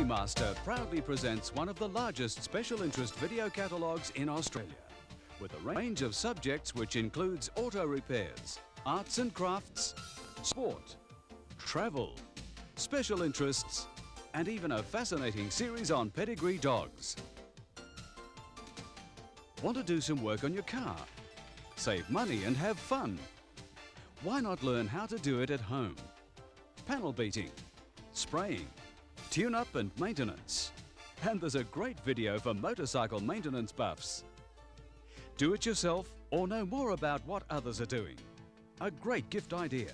Master proudly presents one of the largest special interest video catalogues in Australia, with a range of subjects which includes auto repairs, arts and crafts, sport, travel, special interests, and even a fascinating series on pedigree dogs. Want to do some work on your car? Save money and have fun? Why not learn how to do it at home? Panel beating, spraying, tune-up and maintenance. And there's a great video for motorcycle maintenance buffs. Do it yourself or know more about what others are doing. A great gift idea.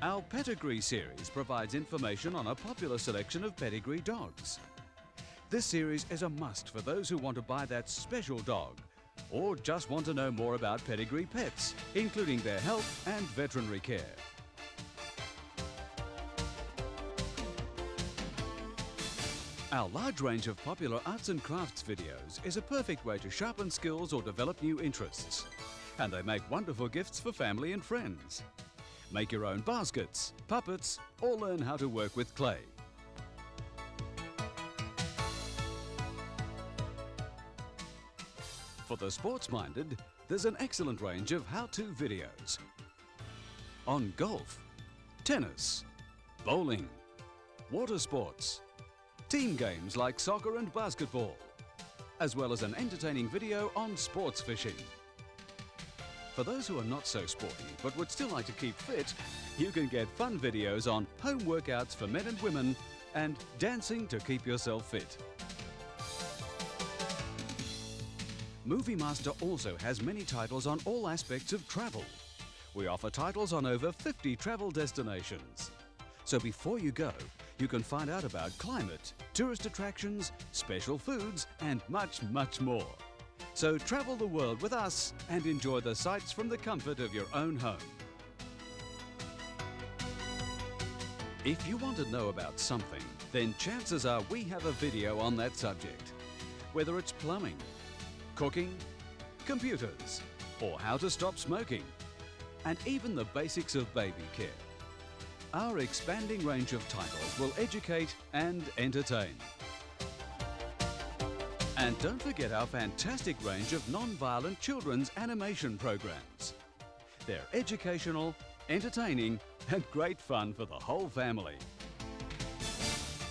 Our Pedigree series provides information on a popular selection of pedigree dogs. This series is a must for those who want to buy that special dog or just want to know more about pedigree pets, including their health and veterinary care. Our large range of popular arts and crafts videos is a perfect way to sharpen skills or develop new interests. And they make wonderful gifts for family and friends. Make your own baskets, puppets, or learn how to work with clay. For the sports-minded, there's an excellent range of how-to videos on golf, tennis, bowling, water sports, team games like soccer and basketball, as well as an entertaining video on sports fishing. For those who are not so sporty but would still like to keep fit, you can get fun videos on home workouts for men and women and dancing to keep yourself fit. Movie Master also has many titles on all aspects of travel. We offer titles on over 50 travel destinations. So before you go, you can find out about climate, tourist attractions, special foods, and much, much more. So travel the world with us and enjoy the sights from the comfort of your own home. If you want to know about something, then chances are we have a video on that subject. Whether it's plumbing, cooking, computers, or how to stop smoking, and even the basics of baby care. Our expanding range of titles will educate and entertain. And don't forget our fantastic range of non-violent children's animation programs. They're educational, entertaining, and great fun for the whole family.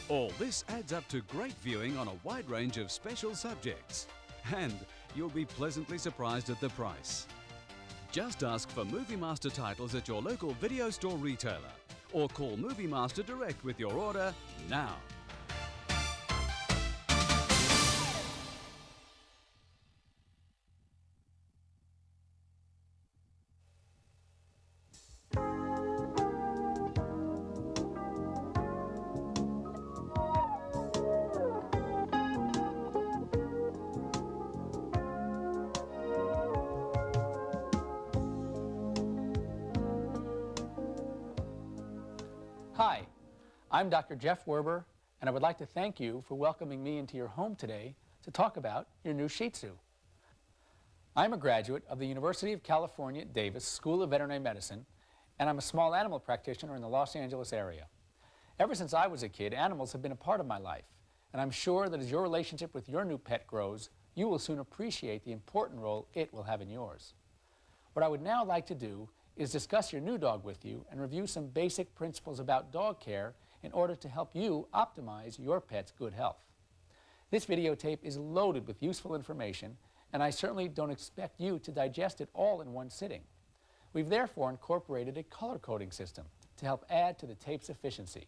All this adds up to great viewing on a wide range of special subjects. And you'll be pleasantly surprised at the price. Just ask for Movie Master titles at your local video store retailer or call Movie Master direct with your order now. Hi, I'm Dr. Jeff Werber, and I would like to thank you for welcoming me into your home today to talk about your new Shitzu. I'm a graduate of the University of California, Davis School of Veterinary Medicine, and I'm a small animal practitioner in the Los Angeles area. Ever since I was a kid, animals have been a part of my life, and I'm sure that as your relationship with your new pet grows, you will soon appreciate the important role it will have in yours. What I would now like to do is discuss your new dog with you and review some basic principles about dog care in order to help you optimize your pet's good health. This videotape is loaded with useful information, and I certainly don't expect you to digest it all in one sitting. We've therefore incorporated a color coding system to help add to the tape's efficiency.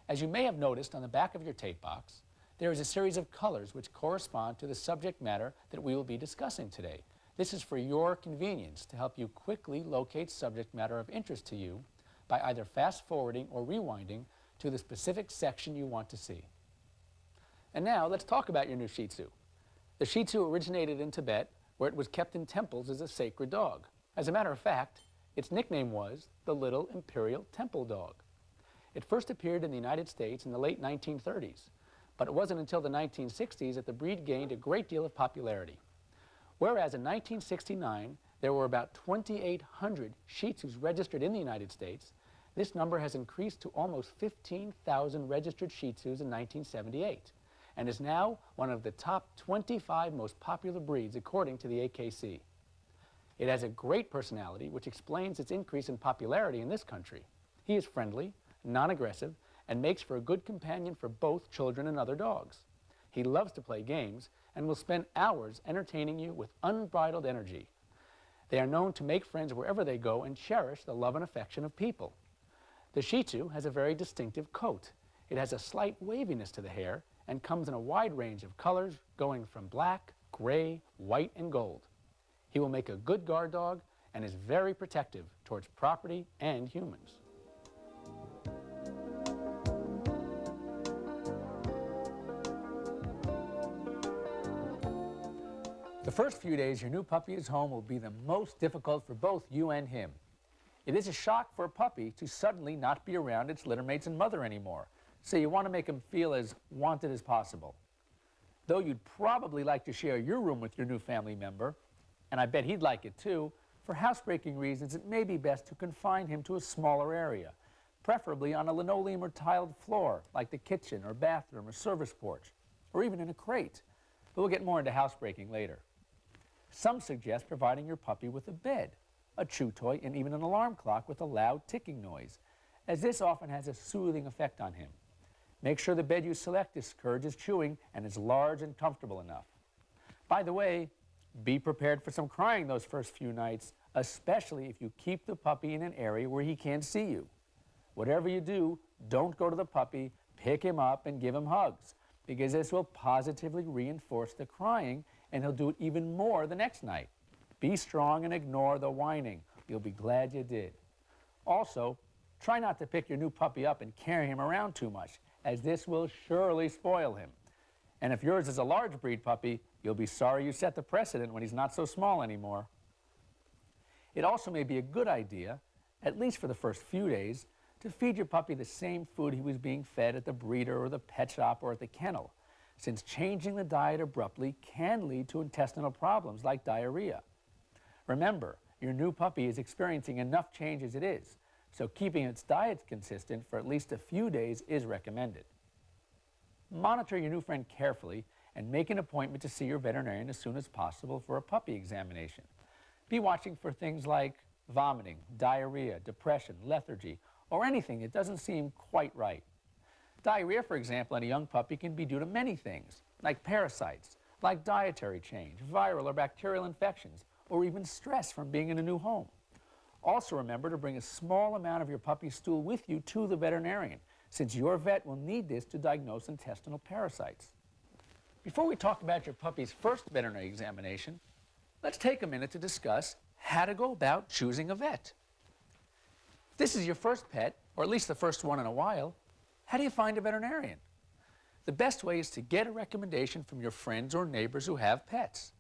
As you may have noticed on the back of your tape box, there is a series of colors which correspond to the subject matter that we will be discussing today. This is for your convenience to help you quickly locate subject matter of interest to you by either fast-forwarding or rewinding to the specific section you want to see. And now let's talk about your new Shitzu. The Shitzu originated in Tibet, where it was kept in temples as a sacred dog. As a matter of fact, its nickname was the Little Imperial Temple Dog. It first appeared in the United States in the late 1930s, but it wasn't until the 1960s that the breed gained a great deal of popularity. Whereas in 1969, there were about 2,800 Shitzus registered in the United States, This number has increased to almost 15,000 registered Shih Tzus in 1978 and is now one of the top 25 most popular breeds according to the AKC. It has a great personality, which explains its increase in popularity in this country. He is friendly, non-aggressive, and makes for a good companion for both children and other dogs. He loves to play games and will spend hours entertaining you with unbridled energy. They are known to make friends wherever they go and cherish the love and affection of people. The Shitzu has a very distinctive coat. It has a slight waviness to the hair and comes in a wide range of colors going from black, gray, white, and gold. He will make a good guard dog and is very protective towards property and humans. The first few days your new puppy is home will be the most difficult for both you and him. It is a shock for a puppy to suddenly not be around its littermates and mother anymore, so you want to make him feel as wanted as possible. Though you'd probably like to share your room with your new family member, and I bet he'd like it too, for housebreaking reasons it may be best to confine him to a smaller area, preferably on a linoleum or tiled floor like the kitchen or bathroom or service porch, or even in a crate. But we'll get more into housebreaking later. Some suggest providing your puppy with a bed, a chew toy, and even an alarm clock with a loud ticking noise, as this often has a soothing effect on him. Make sure the bed you select discourages chewing and is large and comfortable enough. By the way, be prepared for some crying those first few nights, especially if you keep the puppy in an area where he can't see you. Whatever you do, don't go to the puppy, pick him up, and give him hugs, because this will positively reinforce the crying, and he'll do it even more the next night. Be strong and ignore the whining. You'll be glad you did. Also, try not to pick your new puppy up and carry him around too much, as this will surely spoil him. And if yours is a large breed puppy, you'll be sorry you set the precedent when he's not so small anymore. It also may be a good idea, at least for the first few days, to feed your puppy the same food he was being fed at the breeder or the pet shop or at the kennel, since changing the diet abruptly can lead to intestinal problems like diarrhea. Remember, your new puppy is experiencing enough change as it is, so keeping its diet consistent for at least a few days is recommended. Monitor your new friend carefully and make an appointment to see your veterinarian as soon as possible for a puppy examination. Be watching for things like vomiting, diarrhea, depression, lethargy, or anything that doesn't seem quite right. Diarrhea, for example, in a young puppy can be due to many things, like parasites, like dietary change, viral or bacterial infections, or even stress from being in a new home. Also remember to bring a small amount of your puppy's stool with you to the veterinarian, since your vet will need this to diagnose intestinal parasites. Before we talk about your puppy's first veterinary examination, let's take a minute to discuss how to go about choosing a vet. If this is your first pet, or at least the first one in a while, how do you find a veterinarian? The best way is to get a recommendation from your friends or neighbors who have pets.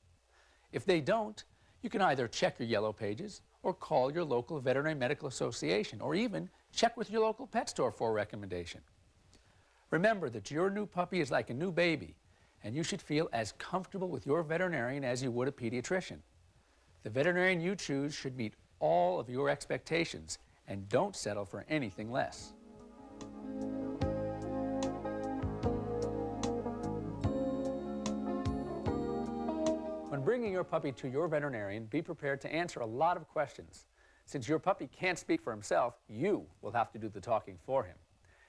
If they don't, you can either check your yellow pages or call your local veterinary medical association, or even check with your local pet store for a recommendation. Remember that your new puppy is like a new baby, and you should feel as comfortable with your veterinarian as you would a pediatrician. The veterinarian you choose should meet all of your expectations, and don't settle for anything less. When bringing your puppy to your veterinarian, be prepared to answer a lot of questions. Since your puppy can't speak for himself, you will have to do the talking for him.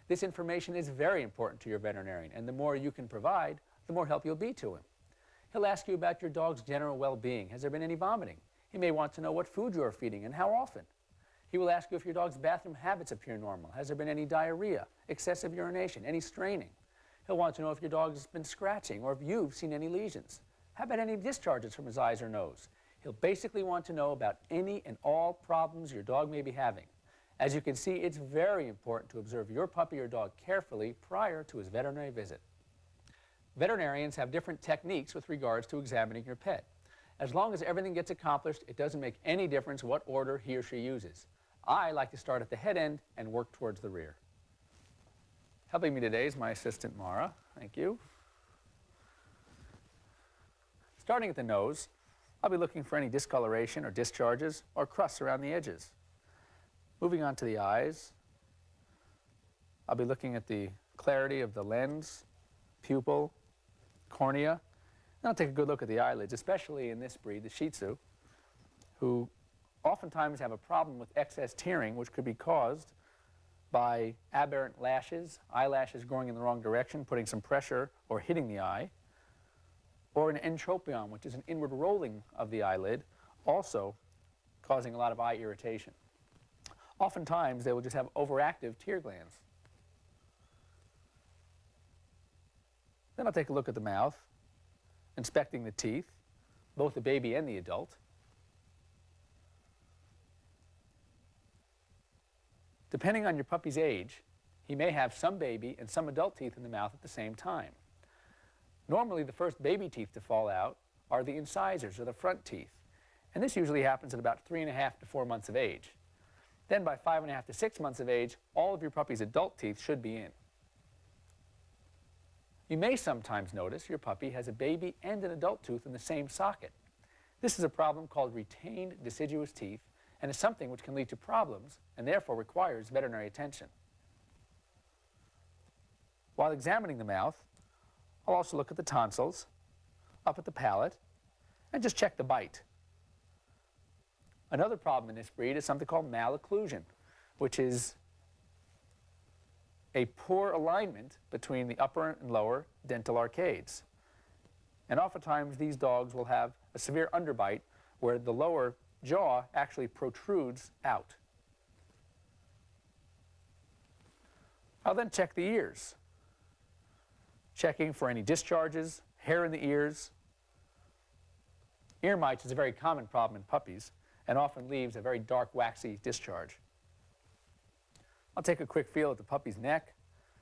This information is very important to your veterinarian, and the more you can provide, the more help you'll be to him. He'll ask you about your dog's general well-being. Has there been any vomiting? He may want to know what food you are feeding and how often. He will ask you if your dog's bathroom habits appear normal. Has there been any diarrhea, excessive urination, any straining? He'll want to know if your dog's been scratching or if you've seen any lesions. How about any discharges from his eyes or nose? He'll basically want to know about any and all problems your dog may be having. As you can see, it's very important to observe your puppy or dog carefully prior to his veterinary visit. Veterinarians have different techniques with regards to examining your pet. As long as everything gets accomplished, it doesn't make any difference what order he or she uses. I like to start at the head end and work towards the rear. Helping me today is my assistant, Mara. Thank you. Starting at the nose, I'll be looking for any discoloration or discharges or crusts around the edges. Moving on to the eyes, I'll be looking at the clarity of the lens, pupil, cornea, and I'll take a good look at the eyelids, especially in this breed, the Shitzu, who oftentimes have a problem with excess tearing, which could be caused by aberrant lashes, eyelashes growing in the wrong direction, putting some pressure or hitting the eye, or an entropion, which is an inward rolling of the eyelid, also causing a lot of eye irritation. Oftentimes, they will just have overactive tear glands. Then I'll take a look at the mouth, inspecting the teeth, both the baby and the adult. Depending on your puppy's age, he may have some baby and some adult teeth in the mouth at the same time. Normally, the first baby teeth to fall out are the incisors, or the front teeth. And this usually happens at about 3.5 to 4 months of age. Then by 5.5 to 6 months of age, all of your puppy's adult teeth should be in. You may sometimes notice your puppy has a baby and an adult tooth in the same socket. This is a problem called retained deciduous teeth, and is something which can lead to problems and therefore requires veterinary attention. While examining the mouth, I'll also look at the tonsils, up at the palate, and just check the bite. Another problem in this breed is something called malocclusion, which is a poor alignment between the upper and lower dental arcades. And oftentimes these dogs will have a severe underbite where the lower jaw actually protrudes out. I'll then check the ears, checking for any discharges, hair in the ears. Ear mites is a very common problem in puppies and often leaves a very dark, waxy discharge. I'll take a quick feel at the puppy's neck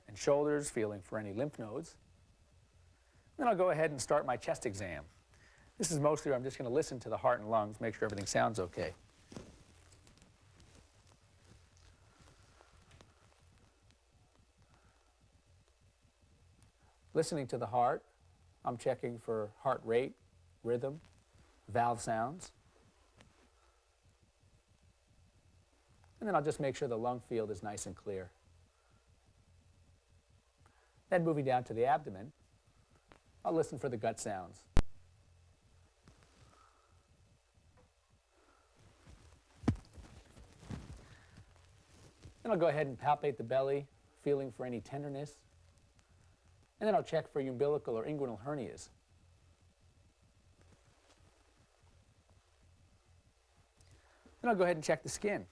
and shoulders, feeling for any lymph nodes. Then I'll go ahead and start my chest exam. This is mostly where I'm just going to listen to the heart and lungs, make sure everything sounds okay. Listening to the heart, I'm checking for heart rate, rhythm, valve sounds. And then I'll just make sure the lung field is nice and clear. Then moving down to the abdomen, I'll listen for the gut sounds. Then I'll go ahead and palpate the belly, feeling for any tenderness. And then I'll check for umbilical or inguinal hernias. Then I'll go ahead and check the skin,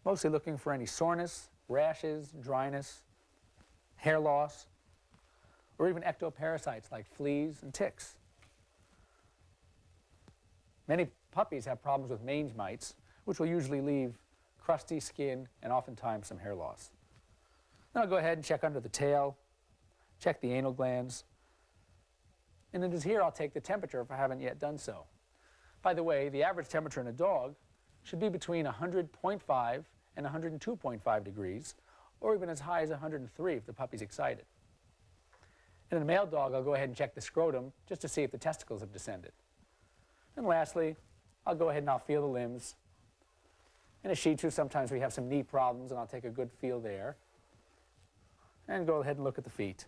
mostly looking for any soreness, rashes, dryness, hair loss, or even ectoparasites like fleas and ticks. Many puppies have problems with mange mites, which will usually leave crusty skin and oftentimes some hair loss. Then I'll go ahead and check under the tail, check the anal glands, and it is here I'll take the temperature if I haven't yet done so. By the way, the average temperature in a dog should be between 100.5 and 102.5 degrees, or even as high as 103 if the puppy's excited. And in a male dog, I'll go ahead and check the scrotum just to see if the testicles have descended. And lastly, I'll go ahead and I'll feel the limbs. In a Shitzu, sometimes we have some knee problems, and I'll take a good feel there. And go ahead and look at the feet.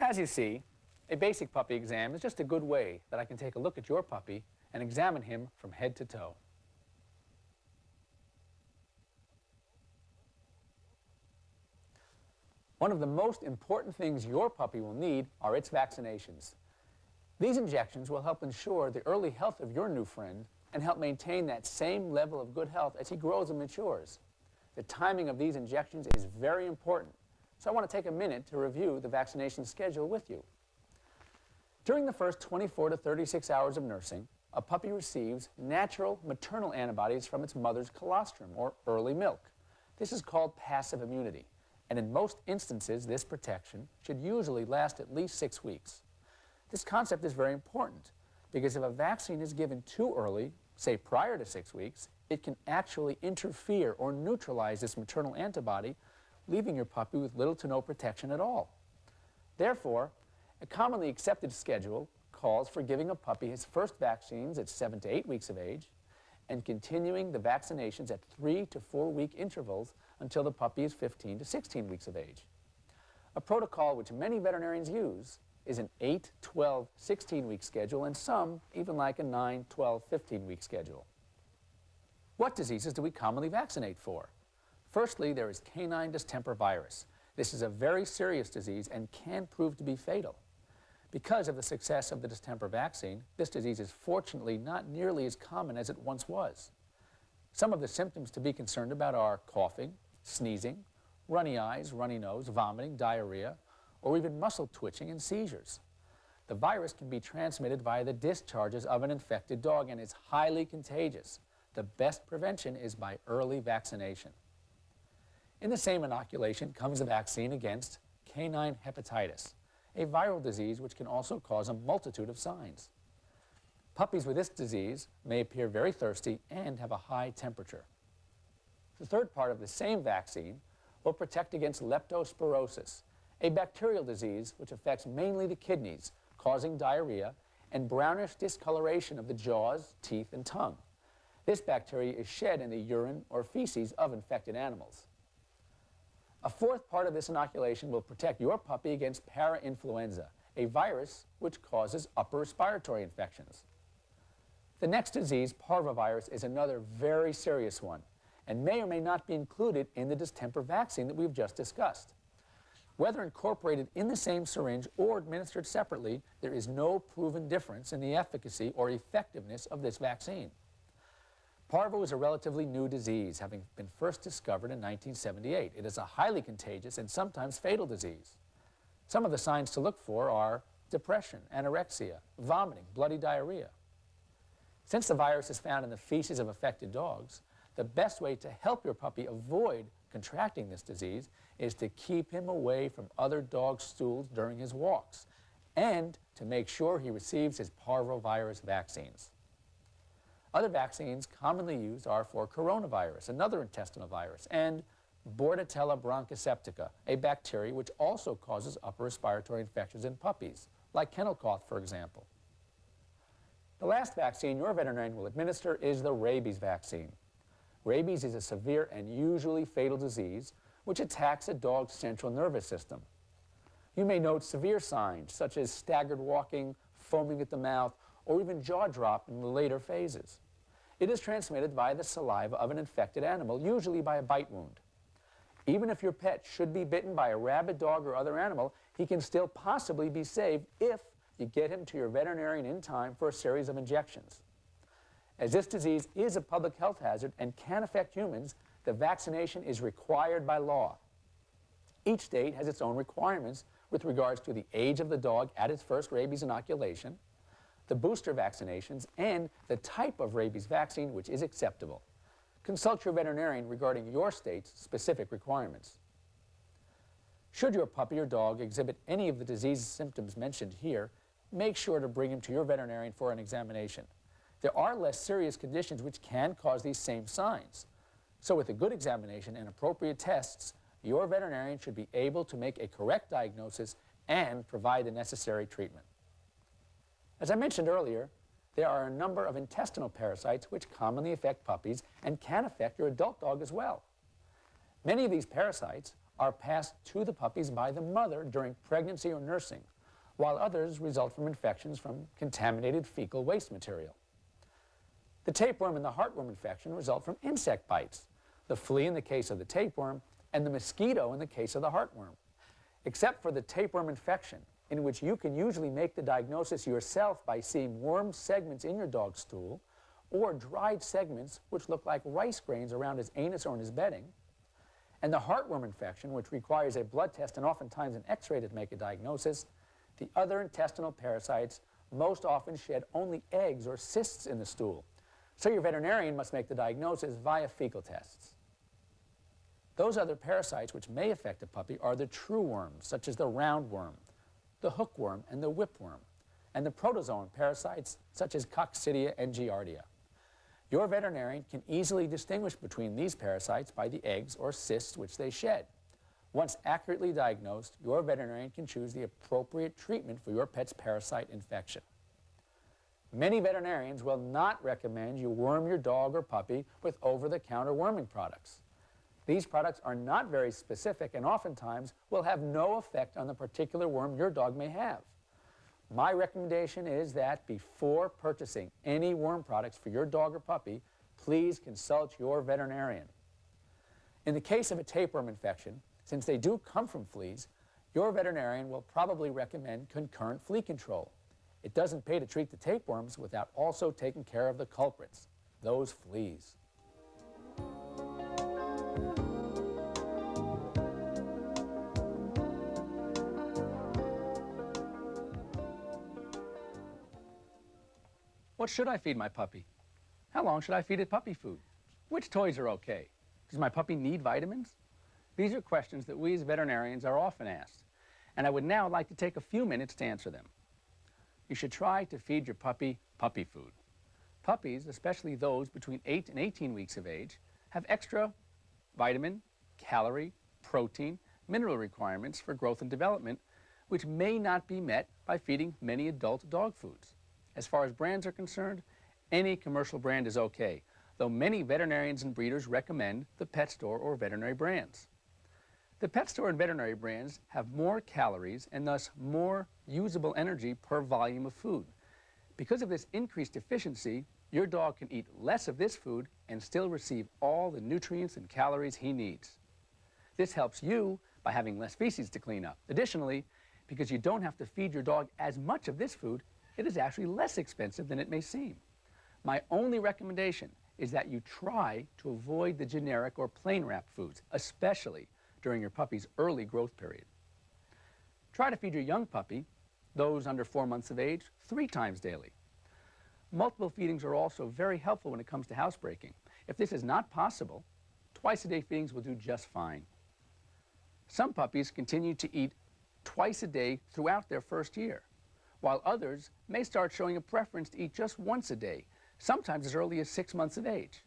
As you see, a basic puppy exam is just a good way that I can take a look at your puppy and examine him from head to toe. One of the most important things your puppy will need are its vaccinations. These injections will help ensure the early health of your new friend and help maintain that same level of good health as he grows and matures. The timing of these injections is very important, so I want to take a minute to review the vaccination schedule with you. During the first 24 to 36 hours of nursing, a puppy receives natural maternal antibodies from its mother's colostrum, or early milk. This is called passive immunity, and in most instances, this protection should usually last at least 6 weeks. This concept is very important because if a vaccine is given too early, say prior to 6 weeks, it can actually interfere or neutralize this maternal antibody, leaving your puppy with little to no protection at all. Therefore, a commonly accepted schedule calls for giving a puppy his first vaccines at 7 to 8 weeks of age and continuing the vaccinations at 3 to 4 week intervals until the puppy is 15 to 16 weeks of age. A protocol which many veterinarians use is an 8, 12, 16-week schedule, and some even like a 9, 12, 15-week schedule. What diseases do we commonly vaccinate for? Firstly, there is canine distemper virus. This is a very serious disease and can prove to be fatal. Because of the success of the distemper vaccine, this disease is fortunately not nearly as common as it once was. Some of the symptoms to be concerned about are coughing, sneezing, runny eyes, runny nose, vomiting, diarrhea, or even muscle twitching and seizures. The virus can be transmitted via the discharges of an infected dog and is highly contagious. The best prevention is by early vaccination. In the same inoculation comes a vaccine against canine hepatitis, a viral disease which can also cause a multitude of signs. Puppies with this disease may appear very thirsty and have a high temperature. The third part of the same vaccine will protect against leptospirosis, a bacterial disease which affects mainly the kidneys, causing diarrhea and brownish discoloration of the jaws, teeth, and tongue. This bacteria is shed in the urine or feces of infected animals. A fourth part of this inoculation will protect your puppy against parainfluenza, a virus which causes upper respiratory infections. The next disease, parvovirus, is another very serious one and may or may not be included in the distemper vaccine that we've just discussed. Whether incorporated in the same syringe or administered separately, there is no proven difference in the efficacy or effectiveness of this vaccine. Parvo is a relatively new disease, having been first discovered in 1978. It is a highly contagious and sometimes fatal disease. Some of the signs to look for are depression, anorexia, vomiting, bloody diarrhea. Since the virus is found in the feces of affected dogs, the best way to help your puppy avoid contracting this disease is to keep him away from other dogs' stools during his walks and to make sure he receives his parvovirus vaccines. Other vaccines commonly used are for coronavirus, another intestinal virus, and Bordetella bronchoseptica, a bacteria which also causes upper respiratory infections in puppies, like kennel cough, for example. The last vaccine your veterinarian will administer is the rabies vaccine. Rabies is a severe and usually fatal disease which attacks a dog's central nervous system. You may note severe signs such as staggered walking, foaming at the mouth, or even jaw drop in the later phases. It is transmitted by the saliva of an infected animal, usually by a bite wound. Even if your pet should be bitten by a rabid dog or other animal, he can still possibly be saved if you get him to your veterinarian in time for a series of injections. As this disease is a public health hazard and can affect humans, the vaccination is required by law. Each state has its own requirements with regards to the age of the dog at its first rabies inoculation, the booster vaccinations, and the type of rabies vaccine which is acceptable. Consult your veterinarian regarding your state's specific requirements. Should your puppy or dog exhibit any of the disease symptoms mentioned here, make sure to bring him to your veterinarian for an examination. There are less serious conditions which can cause these same signs. So with a good examination and appropriate tests, your veterinarian should be able to make a correct diagnosis and provide the necessary treatment. As I mentioned earlier, there are a number of intestinal parasites which commonly affect puppies and can affect your adult dog as well. Many of these parasites are passed to the puppies by the mother during pregnancy or nursing, while others result from infections from contaminated fecal waste material. The tapeworm and the heartworm infection result from insect bites, the flea in the case of the tapeworm, and the mosquito in the case of the heartworm. Except for the tapeworm infection, in which you can usually make the diagnosis yourself by seeing worm segments in your dog's stool, or dried segments which look like rice grains around his anus or in his bedding, and the heartworm infection, which requires a blood test and oftentimes an x-ray to make a diagnosis, the other intestinal parasites most often shed only eggs or cysts in the stool. So your veterinarian must make the diagnosis via fecal tests. Those other parasites which may affect a puppy are the true worms, such as the roundworm, the hookworm, and the whipworm, and the protozoan parasites, such as Coccidia and Giardia. Your veterinarian can easily distinguish between these parasites by the eggs or cysts which they shed. Once accurately diagnosed, your veterinarian can choose the appropriate treatment for your pet's parasite infection. Many veterinarians will not recommend you worm your dog or puppy with over-the-counter worming products. These products are not very specific and oftentimes will have no effect on the particular worm your dog may have. My recommendation is that before purchasing any worm products for your dog or puppy, please consult your veterinarian. In the case of a tapeworm infection, since they do come from fleas, your veterinarian will probably recommend concurrent flea control. It doesn't pay to treat the tapeworms without also taking care of the culprits, those fleas. What should I feed my puppy? How long should I feed it puppy food? Which toys are okay? Does my puppy need vitamins? These are questions that we as veterinarians are often asked, and I would now like to take a few minutes to answer them. You should try to feed your puppy puppy food. Puppies, especially those between 8 and 18 weeks of age, have extra vitamin, calorie, protein, mineral requirements for growth and development, which may not be met by feeding many adult dog foods. As far as brands are concerned, any commercial brand is okay, though many veterinarians and breeders recommend the pet store or veterinary brands. The pet store and veterinary brands have more calories and thus more usable energy per volume of food. Because of this increased efficiency, your dog can eat less of this food and still receive all the nutrients and calories he needs. This helps you by having less feces to clean up. Additionally, because you don't have to feed your dog as much of this food, it is actually less expensive than it may seem. My only recommendation is that you try to avoid the generic or plain wrapped foods, especially during your puppy's early growth period. Try to feed your young puppy, those under 4 months of age, 3 times daily. Multiple feedings are also very helpful when it comes to housebreaking. If this is not possible, twice-a-day feedings will do just fine. Some puppies continue to eat twice a day throughout their first year, while others may start showing a preference to eat just once a day, sometimes as early as 6 months of age.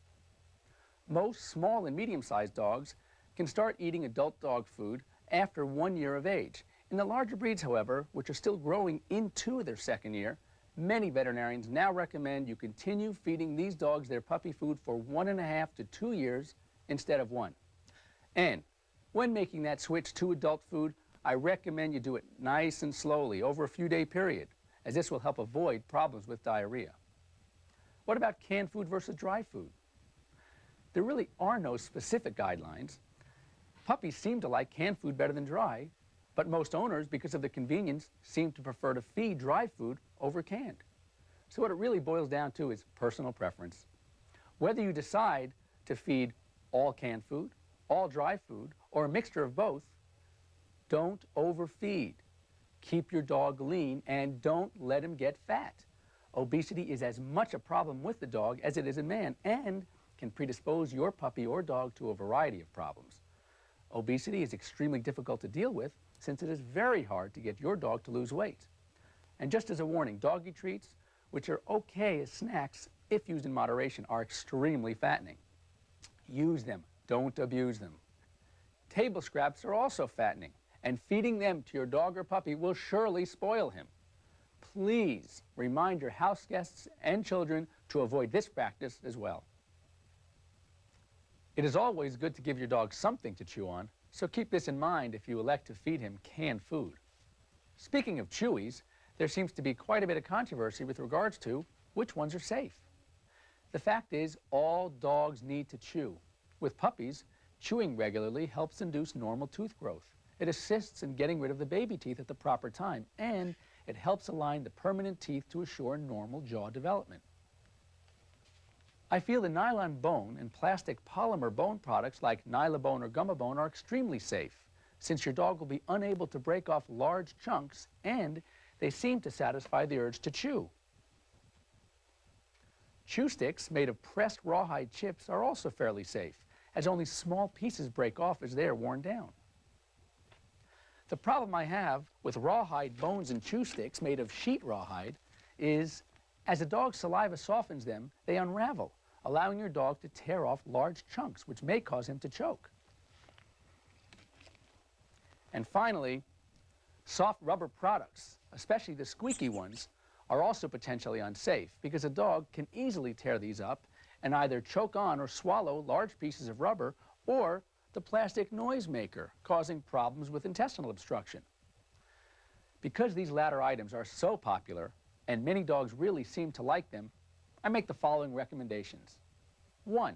Most small and medium-sized dogs can start eating adult dog food after 1 year of age. In the larger breeds, however, which are still growing into their second year, many veterinarians now recommend you continue feeding these dogs their puppy food for 1.5 to 2 years instead of 1. And when making that switch to adult food, I recommend you do it nice and slowly over a few-day period, as this will help avoid problems with diarrhea. What about canned food versus dry food? There really are no specific guidelines. Puppies seem to like canned food better than dry, but most owners, because of the convenience, seem to prefer to feed dry food over canned. So what it really boils down to is personal preference. Whether you decide to feed all canned food, all dry food, or a mixture of both, don't overfeed. Keep your dog lean and don't let him get fat. Obesity is as much a problem with the dog as it is in man and can predispose your puppy or dog to a variety of problems. Obesity is extremely difficult to deal with since it is very hard to get your dog to lose weight. And just as a warning, doggy treats, which are okay as snacks if used in moderation, are extremely fattening. Use them, don't abuse them. Table scraps are also fattening, and feeding them to your dog or puppy will surely spoil him. Please remind your house guests and children to avoid this practice as well. It is always good to give your dog something to chew on, so keep this in mind if you elect to feed him canned food. Speaking of chewies, there seems to be quite a bit of controversy with regards to which ones are safe. The fact is, all dogs need to chew. With puppies, chewing regularly helps induce normal tooth growth. It assists in getting rid of the baby teeth at the proper time, and it helps align the permanent teeth to assure normal jaw development. I feel the nylon bone and plastic polymer bone products like Nylabone or Gumabone are extremely safe, since your dog will be unable to break off large chunks and they seem to satisfy the urge to chew. Chew sticks made of pressed rawhide chips are also fairly safe, as only small pieces break off as they are worn down. The problem I have with rawhide bones and chew sticks made of sheet rawhide is, as a dog's saliva softens them, they unravel, allowing your dog to tear off large chunks, which may cause him to choke. And finally, soft rubber products, especially the squeaky ones, are also potentially unsafe because a dog can easily tear these up and either choke on or swallow large pieces of rubber or the plastic noisemaker, causing problems with intestinal obstruction. Because these latter items are so popular and many dogs really seem to like them, I make the following recommendations. 1.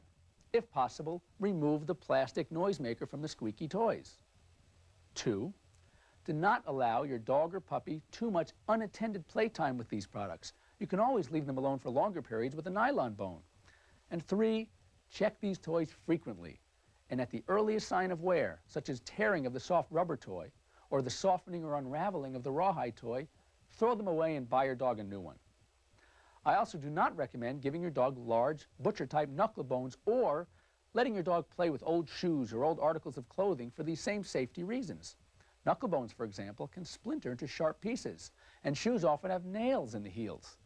If possible, remove the plastic noisemaker from the squeaky toys. 2. Do not allow your dog or puppy too much unattended playtime with these products. You can always leave them alone for longer periods with a nylon bone. And 3, check these toys frequently. And at the earliest sign of wear, such as tearing of the soft rubber toy or the softening or unraveling of the rawhide toy, throw them away and buy your dog a new one. I also do not recommend giving your dog large butcher-type knuckle bones or letting your dog play with old shoes or old articles of clothing for these same safety reasons. Knuckle bones, for example, can splinter into sharp pieces, and shoes often have nails in the heels.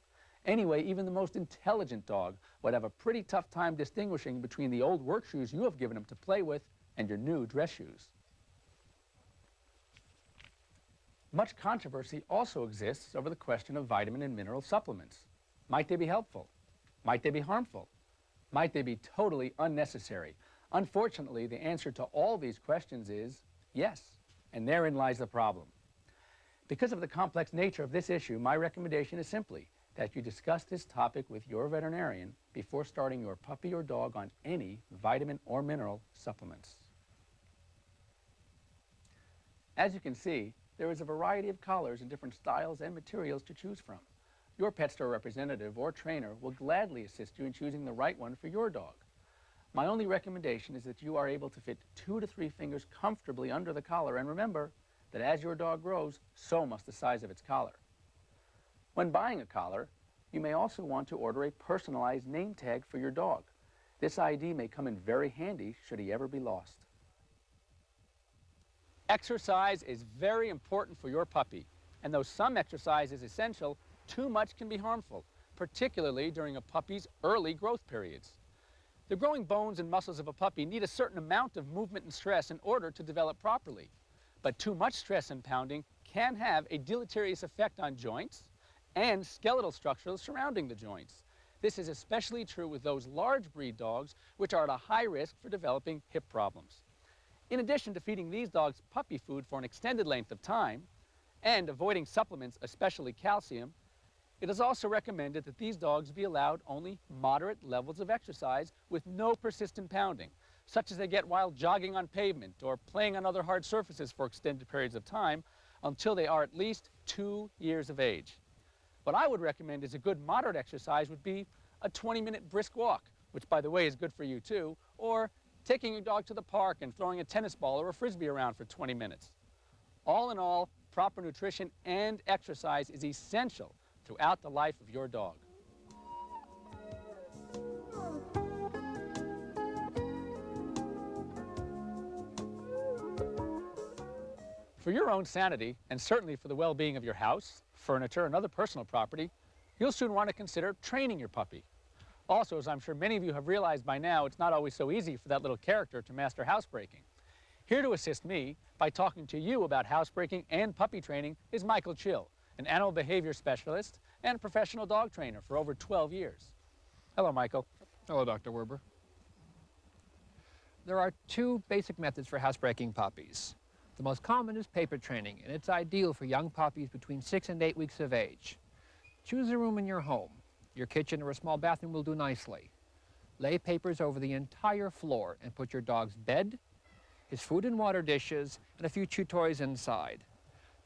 Anyway, even the most intelligent dog would have a pretty tough time distinguishing between the old work shoes you have given him to play with and your new dress shoes. Much controversy also exists over the question of vitamin and mineral supplements. Might they be helpful? Might they be harmful? Might they be totally unnecessary? Unfortunately, the answer to all these questions is yes, and therein lies the problem. Because of the complex nature of this issue, my recommendation is simply that you discuss this topic with your veterinarian before starting your puppy or dog on any vitamin or mineral supplements. As you can see, there is a variety of collars and different styles and materials to choose from. Your pet store representative or trainer will gladly assist you in choosing the right one for your dog. My only recommendation is that you are able to fit 2 to 3 fingers comfortably under the collar, and remember that as your dog grows, so must the size of its collar. When buying a collar, you may also want to order a personalized name tag for your dog. This ID may come in very handy should he ever be lost. Exercise is very important for your puppy, and though some exercise is essential, too much can be harmful, particularly during a puppy's early growth periods. The growing bones and muscles of a puppy need a certain amount of movement and stress in order to develop properly. But too much stress and pounding can have a deleterious effect on joints and skeletal structures surrounding the joints. This is especially true with those large breed dogs, which are at a high risk for developing hip problems. In addition to feeding these dogs puppy food for an extended length of time and avoiding supplements, especially calcium, it is also recommended that these dogs be allowed only moderate levels of exercise with no persistent pounding, such as they get while jogging on pavement or playing on other hard surfaces for extended periods of time until they are at least 2 years of age. What I would recommend is a good moderate exercise would be a 20-minute brisk walk, which by the way is good for you too, or taking your dog to the park and throwing a tennis ball or a frisbee around for 20 minutes. All in all, proper nutrition and exercise is essential throughout the life of your dog. For your own sanity, and certainly for the well-being of your house, furniture, and other personal property, you'll soon want to consider training your puppy. Also, as I'm sure many of you have realized by now, it's not always so easy for that little character to master housebreaking. Here to assist me by talking to you about housebreaking and puppy training is Michael Chill, an animal behavior specialist and a professional dog trainer for over 12 years. Hello, Michael. Hello, Dr. Werber. There are 2 basic methods for housebreaking puppies. The most common is paper training, and it's ideal for young puppies between 6 and 8 weeks of age. Choose a room in your home. Your kitchen or a small bathroom will do nicely. Lay papers over the entire floor and put your dog's bed, his food and water dishes, and a few chew toys inside.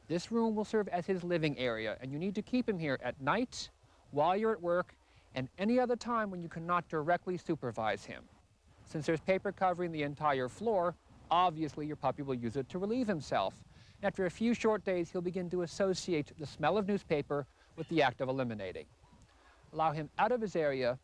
This room will serve as his living area, and you need to keep him here at night, while you're at work, and any other time when you cannot directly supervise him. Since there's paper covering the entire floor, obviously your puppy will use it to relieve himself. After a few short days, he'll begin to associate the smell of newspaper with the act of eliminating. Allow him out of his area,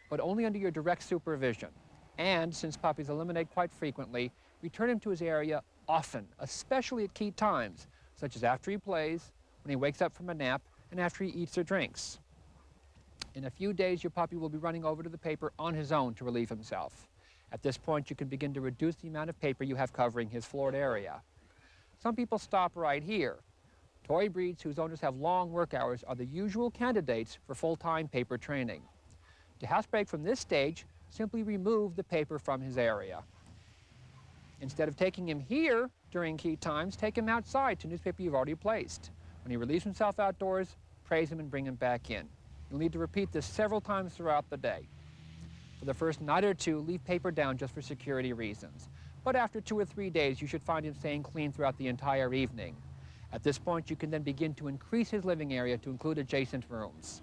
but only under your direct supervision. And since puppies eliminate quite frequently, return him to his area often, especially at key times, such as after he plays, when he wakes up from a nap, and after he eats or drinks. In a few days, your puppy will be running over to the paper on his own to relieve himself. At this point, you can begin to reduce the amount of paper you have covering his floored area. Some people stop right here. Toy breeds whose owners have long work hours are the usual candidates for full-time paper training. To housebreak from this stage, simply remove the paper from his area. Instead of taking him here during key times, take him outside to newspaper you've already placed. When he relieves himself outdoors, praise him and bring him back in. You'll need to repeat this several times throughout the day. For the first night or two, leave paper down just for security reasons. But after 2 or 3 days, you should find him staying clean throughout the entire evening. At this point, you can then begin to increase his living area to include adjacent rooms.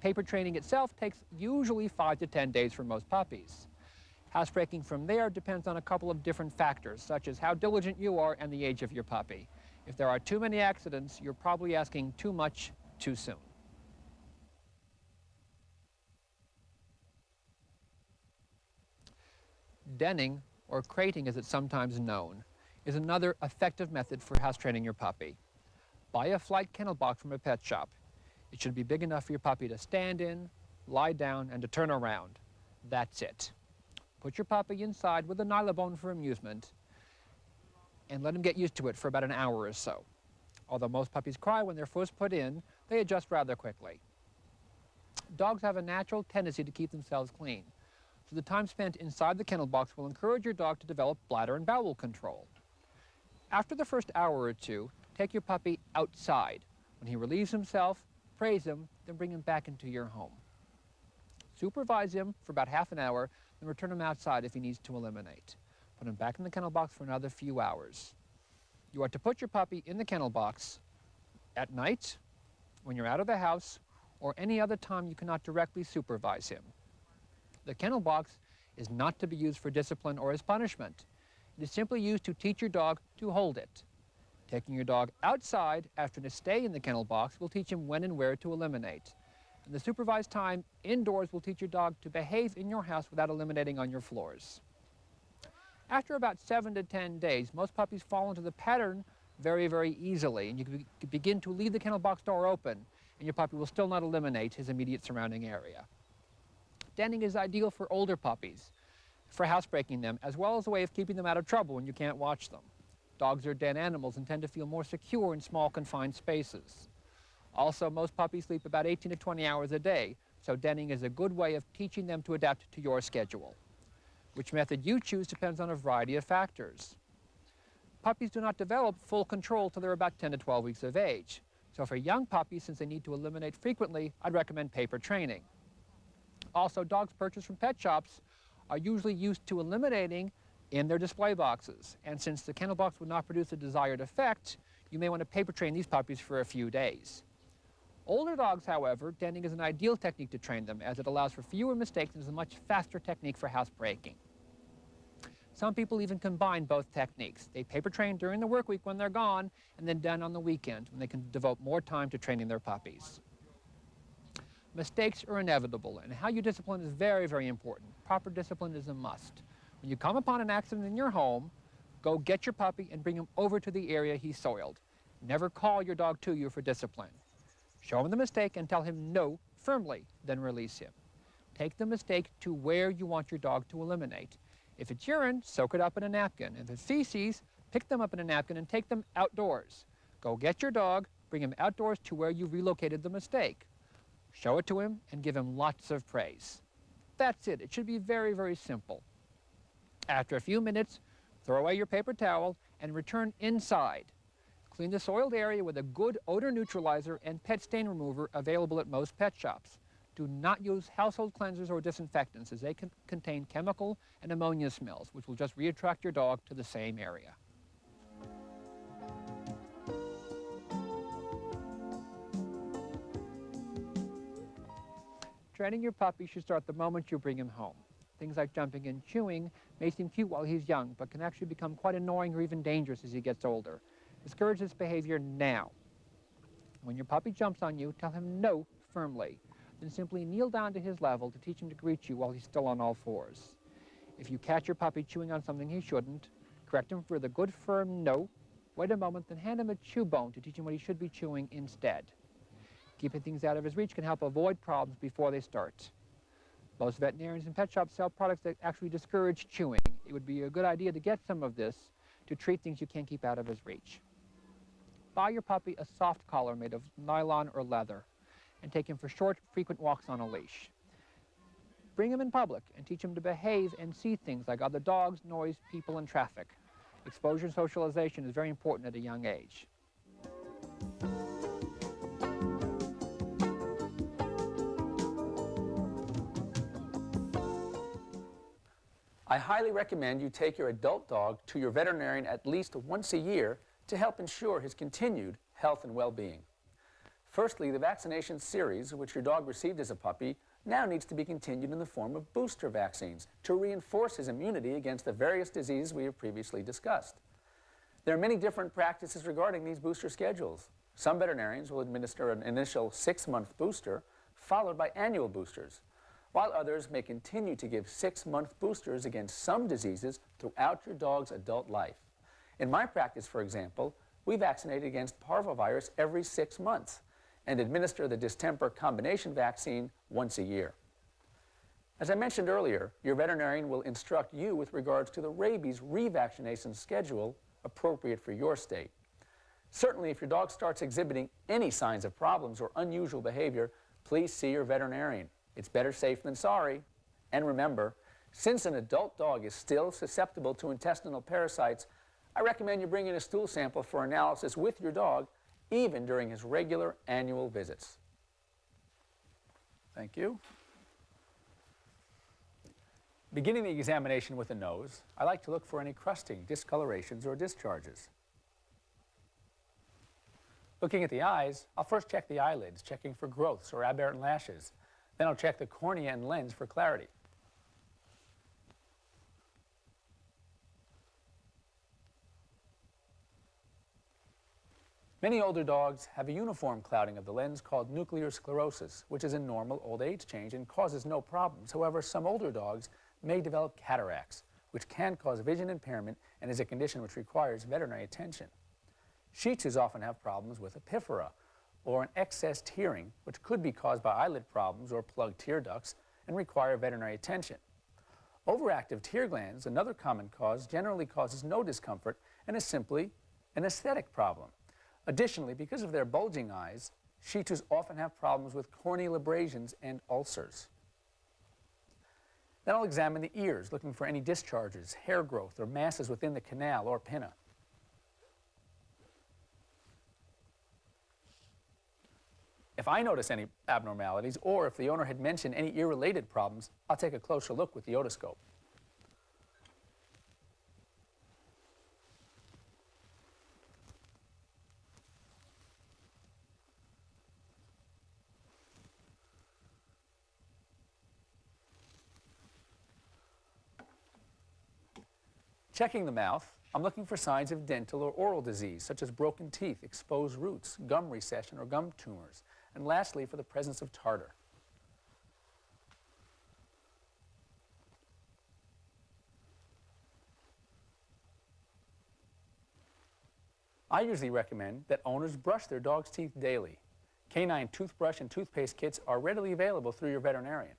Paper training itself takes usually 5 to 10 days for most puppies. Housebreaking from there depends on a couple of different factors, such as how diligent you are and the age of your puppy. If there are too many accidents, you're probably asking too much too soon. Denning, or crating as it's sometimes known, is another effective method for house training your puppy. Buy a flight kennel box from a pet shop. It should be big enough for your puppy to stand in, lie down, and to turn around. That's it. Put your puppy inside with a nylabone for amusement and let him get used to it for about an hour or so. Although most puppies cry when they're first put in, they adjust rather quickly. Dogs have a natural tendency to keep themselves clean, so the time spent inside the kennel box will encourage your dog to develop bladder and bowel control. After the first hour or two, take your puppy outside. When he relieves himself, praise him, then bring him back into your home. Supervise him for about half an hour, then return him outside if he needs to eliminate. Put him back in the kennel box for another few hours. You are to put your puppy in the kennel box at night, when you're out of the house, or any other time you cannot directly supervise him. The kennel box is not to be used for discipline or as punishment. It is simply used to teach your dog to hold it. Taking your dog outside after a stay in the kennel box will teach him when and where to eliminate. And the supervised time indoors will teach your dog to behave in your house without eliminating on your floors. After about 7 to 10 days, most puppies fall into the pattern very, very easily, and you can begin to leave the kennel box door open, and your puppy will still not eliminate his immediate surrounding area. Denning is ideal for older puppies, for housebreaking them, as well as a way of keeping them out of trouble when you can't watch them. Dogs are den animals and tend to feel more secure in small, confined spaces. Also, most puppies sleep about 18 to 20 hours a day, so denning is a good way of teaching them to adapt to your schedule. Which method you choose depends on a variety of factors. Puppies do not develop full control till they're about 10 to 12 weeks of age. So for young puppies, since they need to eliminate frequently, I'd recommend paper training. Also, dogs purchased from pet shops are usually used to eliminating in their display boxes. And since the kennel box would not produce the desired effect, you may want to paper train these puppies for a few days. Older dogs, however, denning is an ideal technique to train them, as it allows for fewer mistakes and is a much faster technique for housebreaking. Some people even combine both techniques. They paper train during the work week when they're gone, and then den on the weekend when they can devote more time to training their puppies. Mistakes are inevitable, and how you discipline is very, very important. Proper discipline is a must. When you come upon an accident in your home, go get your puppy and bring him over to the area he soiled. Never call your dog to you for discipline. Show him the mistake and tell him no firmly, then release him. Take the mistake to where you want your dog to eliminate. If it's urine, soak it up in a napkin. If it's feces, pick them up in a napkin and take them outdoors. Go get your dog, bring him outdoors to where you relocated the mistake. Show it to him and give him lots of praise. That's it. It should be very, very simple. After a few minutes, throw away your paper towel and return inside. Clean the soiled area with a good odor neutralizer and pet stain remover available at most pet shops. Do not use household cleansers or disinfectants, as they can contain chemical and ammonia smells, which will just reattract your dog to the same area. Training your puppy should start the moment you bring him home. Things like jumping and chewing may seem cute while he's young, but can actually become quite annoying or even dangerous as he gets older. Discourage this behavior now. When your puppy jumps on you, tell him no firmly. Then simply kneel down to his level to teach him to greet you while he's still on all fours. If you catch your puppy chewing on something he shouldn't, correct him with a good firm no. Wait a moment, then hand him a chew bone to teach him what he should be chewing instead. Keeping things out of his reach can help avoid problems before they start. Most veterinarians and pet shops sell products that actually discourage chewing. It would be a good idea to get some of this to treat things you can't keep out of his reach. buy your puppy a soft collar made of nylon or leather and take him for short, frequent walks on a leash. Bring him in public and teach him to behave and see things like other dogs, noise, people, and traffic. Exposure and socialization is very important at a young age. I highly recommend you take your adult dog to your veterinarian at least once a year to help ensure his continued health and well-being. Firstly, the vaccination series, which your dog received as a puppy, now needs to be continued in the form of booster vaccines to reinforce his immunity against the various diseases we have previously discussed. There are many different practices regarding these booster schedules. Some veterinarians will administer an initial 6-month booster, followed by annual boosters, while others may continue to give 6-month boosters against some diseases throughout your dog's adult life. In my practice, for example, we vaccinate against parvovirus every 6 months and administer the distemper combination vaccine once a year. As I mentioned earlier, your veterinarian will instruct you with regards to the rabies revaccination schedule appropriate for your state. Certainly, if your dog starts exhibiting any signs of problems or unusual behavior, please see your veterinarian. It's better safe than sorry. And remember, since an adult dog is still susceptible to intestinal parasites, I recommend you bring in a stool sample for analysis with your dog, even during his regular annual visits. Thank you. Beginning the examination with the nose, I like to look for any crusting, discolorations, or discharges. Looking at the eyes, I'll first check the eyelids, checking for growths or aberrant lashes. Then I'll check the cornea and lens for clarity. Many older dogs have a uniform clouding of the lens called nuclear sclerosis, which is a normal old age change and causes no problems. However, some older dogs may develop cataracts, which can cause vision impairment and is a condition which requires veterinary attention. Shitzus often have problems with epiphora, or an excess tearing, which could be caused by eyelid problems or plugged tear ducts and require veterinary attention. Overactive tear glands, another common cause, generally causes no discomfort and is simply an aesthetic problem. Additionally, because of their bulging eyes, Shitzus often have problems with corneal abrasions and ulcers. Then I'll examine the ears, looking for any discharges, hair growth, or masses within the canal or pinna. If I notice any abnormalities, or if the owner had mentioned any ear-related problems, I'll take a closer look with the otoscope. Checking the mouth, I'm looking for signs of dental or oral disease, such as broken teeth, exposed roots, gum recession, or gum tumors, and lastly, for the presence of tartar. I usually recommend that owners brush their dog's teeth daily. Canine toothbrush and toothpaste kits are readily available through your veterinarian.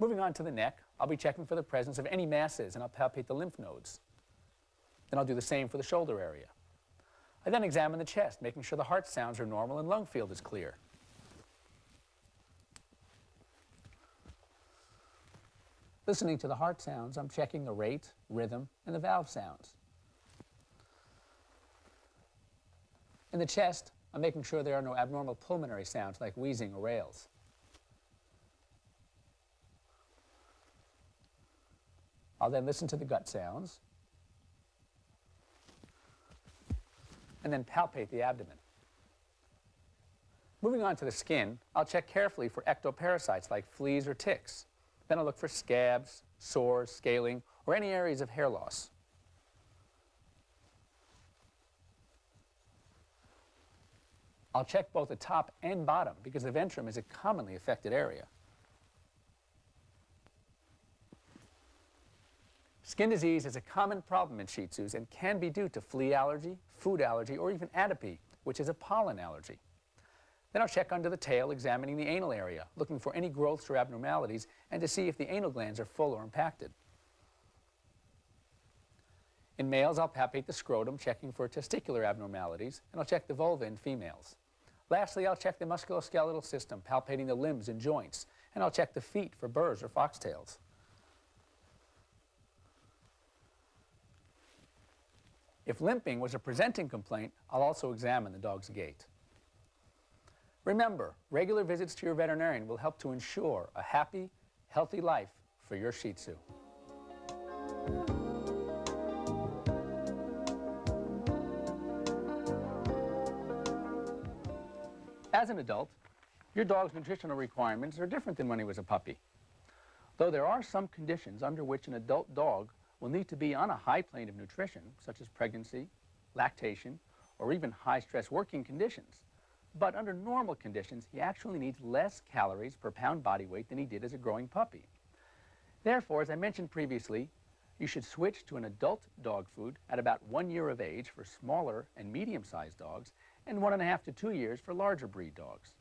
Moving on to the neck, I'll be checking for the presence of any masses, and I'll palpate the lymph nodes. Then I'll do the same for the shoulder area. I then examine the chest, making sure the heart sounds are normal and lung field is clear. Listening to the heart sounds, I'm checking the rate, rhythm, and the valve sounds. In the chest, I'm making sure there are no abnormal pulmonary sounds like wheezing or rales. I'll then listen to the gut sounds, and then palpate the abdomen. Moving on to the skin, I'll check carefully for ectoparasites like fleas or ticks. Then I'll look for scabs, sores, scaling, or any areas of hair loss. I'll check both the top and bottom because the ventrum is a commonly affected area. Skin disease is a common problem in Shitzus and can be due to flea allergy, food allergy, or even atopy, which is a pollen allergy. Then I'll check under the tail, examining the anal area, looking for any growths or abnormalities, and to see if the anal glands are full or impacted. In males, I'll palpate the scrotum, checking for testicular abnormalities, and I'll check the vulva in females. Lastly, I'll check the musculoskeletal system, palpating the limbs and joints, and I'll check the feet for burrs or foxtails. If limping was a presenting complaint, I'll also examine the dog's gait. Remember, regular visits to your veterinarian will help to ensure a happy, healthy life for your Shih Tzu. As an adult, your dog's nutritional requirements are different than when he was a puppy. Though there are some conditions under which an adult dog will need to be on a high plane of nutrition, such as pregnancy, lactation, or even high-stress working conditions. But under normal conditions, he actually needs less calories per pound body weight than he did as a growing puppy. Therefore, as I mentioned previously, you should switch to an adult dog food at about 1 year of age for smaller and medium-sized dogs, and 1.5 to 2 years for larger breed dogs.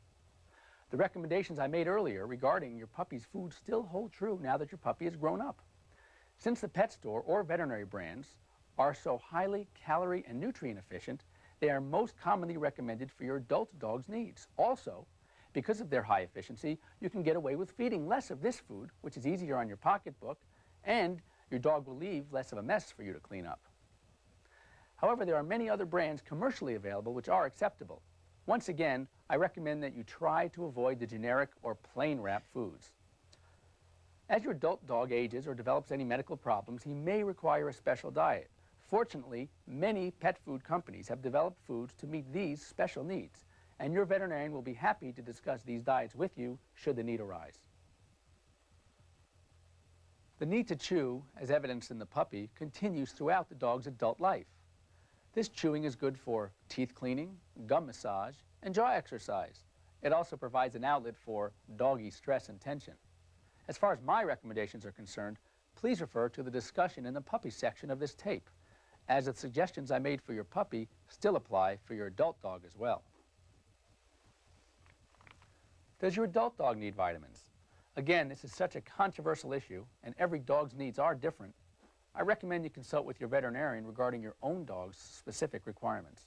The recommendations I made earlier regarding your puppy's food still hold true now that your puppy has grown up. Since the pet store or veterinary brands are so highly calorie and nutrient efficient, they are most commonly recommended for your adult dog's needs. Also, because of their high efficiency, you can get away with feeding less of this food, which is easier on your pocketbook, and your dog will leave less of a mess for you to clean up. However, there are many other brands commercially available which are acceptable. Once again, I recommend that you try to avoid the generic or plain wrap foods. As your adult dog ages or develops any medical problems, he may require a special diet. Fortunately, many pet food companies have developed foods to meet these special needs, and your veterinarian will be happy to discuss these diets with you should the need arise. The need to chew, as evidenced in the puppy, continues throughout the dog's adult life. This chewing is good for teeth cleaning, gum massage, and jaw exercise. It also provides an outlet for doggy stress and tension. As far as my recommendations are concerned, please refer to the discussion in the puppy section of this tape, as the suggestions I made for your puppy still apply for your adult dog as well. Does your adult dog need vitamins? Again, this is such a controversial issue, and every dog's needs are different. I recommend you consult with your veterinarian regarding your own dog's specific requirements.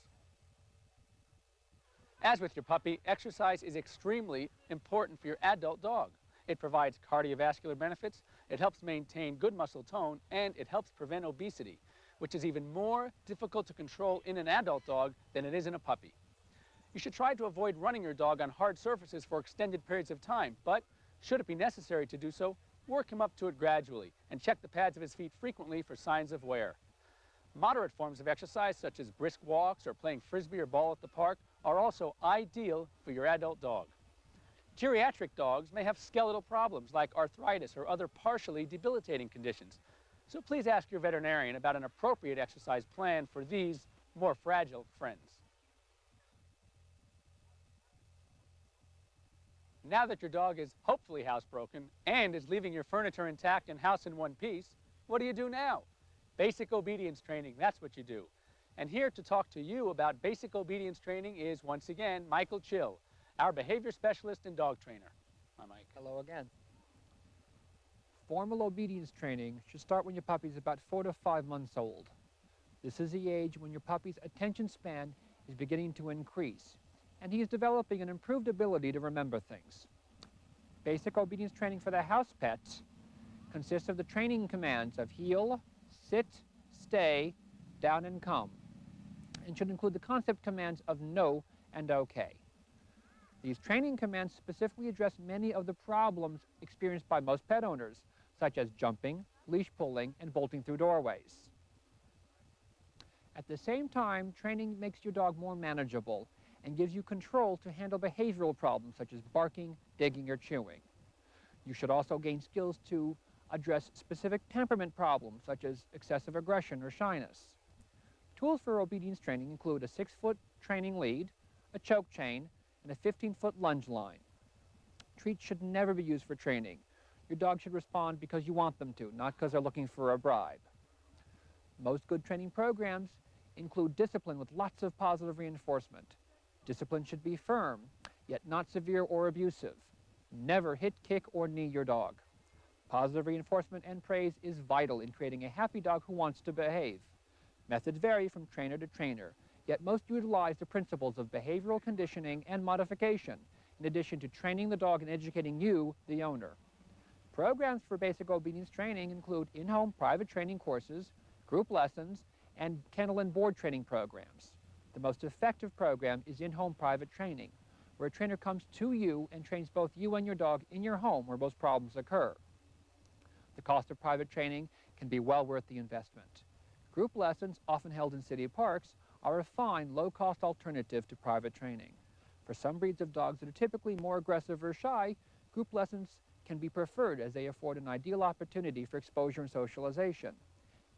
As with your puppy, exercise is extremely important for your adult dog. It provides cardiovascular benefits, it helps maintain good muscle tone, and it helps prevent obesity, which is even more difficult to control in an adult dog than it is in a puppy. You should try to avoid running your dog on hard surfaces for extended periods of time, but should it be necessary to do so, work him up to it gradually and check the pads of his feet frequently for signs of wear. Moderate forms of exercise, such as brisk walks or playing frisbee or ball at the park, are also ideal for your adult dog. Geriatric dogs may have skeletal problems like arthritis or other partially debilitating conditions, so please ask your veterinarian about an appropriate exercise plan for these more fragile friends. Now that your dog is hopefully housebroken and is leaving your furniture intact and house in one piece, what do you do now? Basic obedience training, that's what you do. And here to talk to you about basic obedience training is, once again, Michael Chill, our behavior specialist and dog trainer. Hi, Mike. Hello again. Formal obedience training should start when your puppy is about 4 to 5 months old. This is the age when your puppy's attention span is beginning to increase, and he is developing an improved ability to remember things. Basic obedience training for the house pets consists of the training commands of heel, sit, stay, down, and come, and should include the concept commands of no and okay. These training commands specifically address many of the problems experienced by most pet owners, such as jumping, leash pulling, and bolting through doorways. At the same time, training makes your dog more manageable and gives you control to handle behavioral problems such as barking, digging, or chewing. You should also gain skills to address specific temperament problems such as excessive aggression or shyness. Tools for obedience training include a 6-foot training lead, a choke chain, and a 15-foot lunge line. Treats should never be used for training. Your dog should respond because you want them to, not because they're looking for a bribe. Most good training programs include discipline with lots of positive reinforcement. Discipline should be firm, yet not severe or abusive. Never hit, kick, or knee your dog. Positive reinforcement and praise is vital in creating a happy dog who wants to behave. Methods vary from trainer to trainer, yet most utilize the principles of behavioral conditioning and modification, in addition to training the dog and educating you, the owner. Programs for basic obedience training include in-home private training courses, group lessons, and kennel and board training programs. The most effective program is in-home private training, where a trainer comes to you and trains both you and your dog in your home where most problems occur. The cost of private training can be well worth the investment. Group lessons, often held in city parks, are a fine, low-cost alternative to private training. For some breeds of dogs that are typically more aggressive or shy, group lessons can be preferred as they afford an ideal opportunity for exposure and socialization.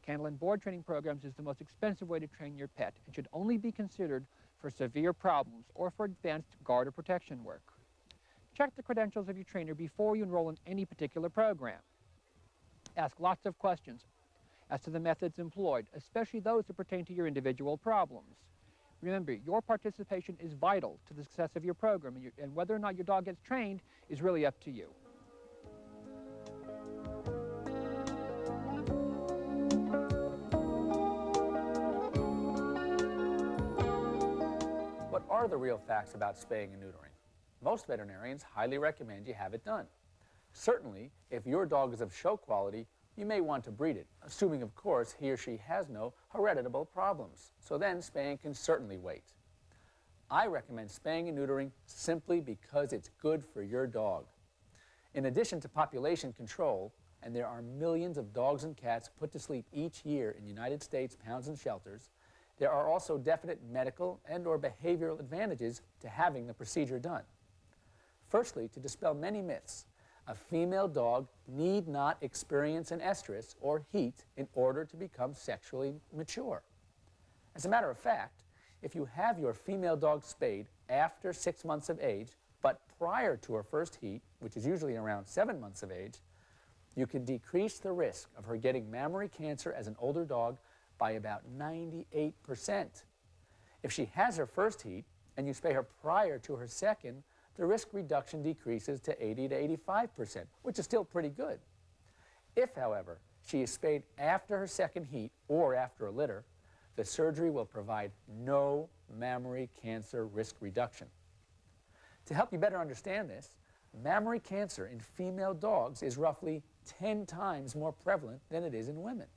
Kennel and board training programs is the most expensive way to train your pet and should only be considered for severe problems or for advanced guard or protection work. Check the credentials of your trainer before you enroll in any particular program. Ask lots of questions as to the methods employed, especially those that pertain to your individual problems. Remember, your participation is vital to the success of your program, and whether or not your dog gets trained is really up to you. What are the real facts about spaying and neutering? Most veterinarians highly recommend you have it done. Certainly, if your dog is of show quality, you may want to breed it, assuming, of course, he or she has no hereditable problems. So then spaying can certainly wait. I recommend spaying and neutering simply because it's good for your dog. In addition to population control, and there are millions of dogs and cats put to sleep each year in United States pounds and shelters, there are also definite medical and/or behavioral advantages to having the procedure done. Firstly, to dispel many myths, a female dog need not experience an estrus or heat in order to become sexually mature. As a matter of fact, if you have your female dog spayed after 6 months of age, but prior to her first heat, which is usually around 7 months of age, you can decrease the risk of her getting mammary cancer as an older dog by about 98%. If she has her first heat and you spay her prior to her second, the risk reduction decreases to 80 to 85%, which is still pretty good. If, however, she is spayed after her second heat or after a litter, the surgery will provide no mammary cancer risk reduction. To help you better understand this, mammary cancer in female dogs is roughly 10 times more prevalent than it is in women.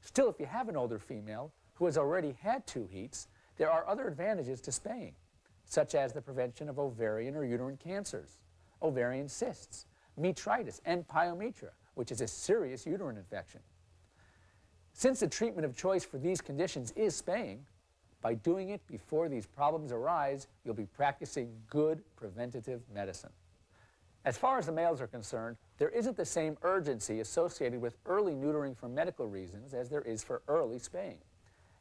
Still, if you have an older female who has already had 2 heats, there are other advantages to spaying, such as the prevention of ovarian or uterine cancers, ovarian cysts, metritis, and pyometra, which is a serious uterine infection. Since the treatment of choice for these conditions is spaying, by doing it before these problems arise, you'll be practicing good preventative medicine. As far as the males are concerned, there isn't the same urgency associated with early neutering for medical reasons as there is for early spaying.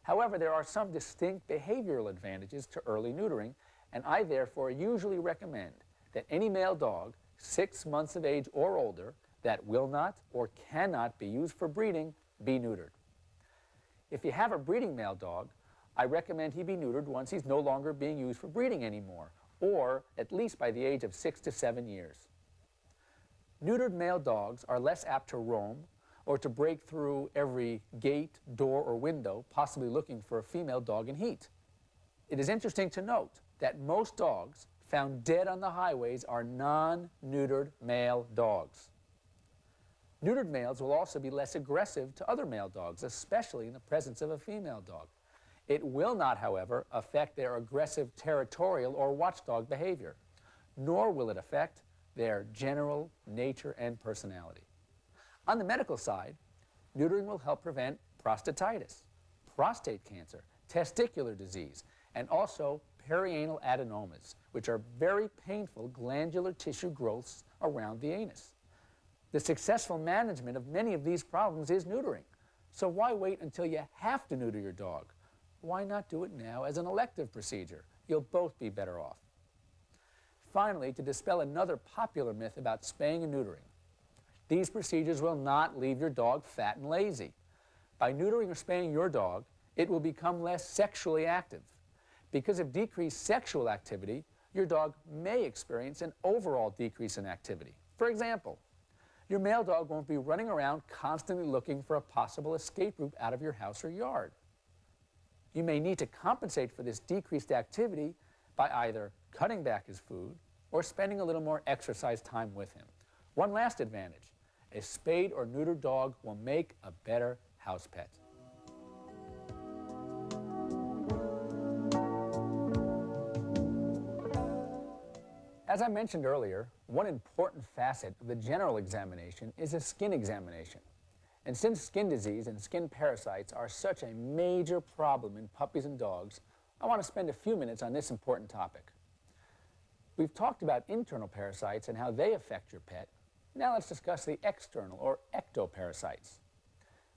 However, there are some distinct behavioral advantages to early neutering, and I therefore usually recommend that any male dog 6 months of age or older that will not or cannot be used for breeding be neutered. If you have a breeding male dog, I recommend he be neutered once he's no longer being used for breeding anymore, or at least by the age of 6 to 7 years. Neutered male dogs are less apt to roam or to break through every gate, door, or window, possibly looking for a female dog in heat. It is interesting to note that most dogs found dead on the highways are non-neutered male dogs. Neutered males will also be less aggressive to other male dogs, especially in the presence of a female dog. It will not, however, affect their aggressive territorial or watchdog behavior, nor will it affect their general nature and personality. On the medical side, neutering will help prevent prostatitis, prostate cancer, testicular disease, and also perianal adenomas, which are very painful glandular tissue growths around the anus. The successful management of many of these problems is neutering. So why wait until you have to neuter your dog? Why not do it now as an elective procedure? You'll both be better off. Finally, to dispel another popular myth about spaying and neutering, these procedures will not leave your dog fat and lazy. By neutering or spaying your dog, it will become less sexually active. Because of decreased sexual activity, your dog may experience an overall decrease in activity. For example, your male dog won't be running around constantly looking for a possible escape route out of your house or yard. You may need to compensate for this decreased activity by either cutting back his food or spending a little more exercise time with him. One last advantage, a spayed or neutered dog will make a better house pet. As I mentioned earlier, one important facet of the general examination is a skin examination. And since skin disease and skin parasites are such a major problem in puppies and dogs, I want to spend a few minutes on this important topic. We've talked about internal parasites and how they affect your pet. Now let's discuss the external or ectoparasites.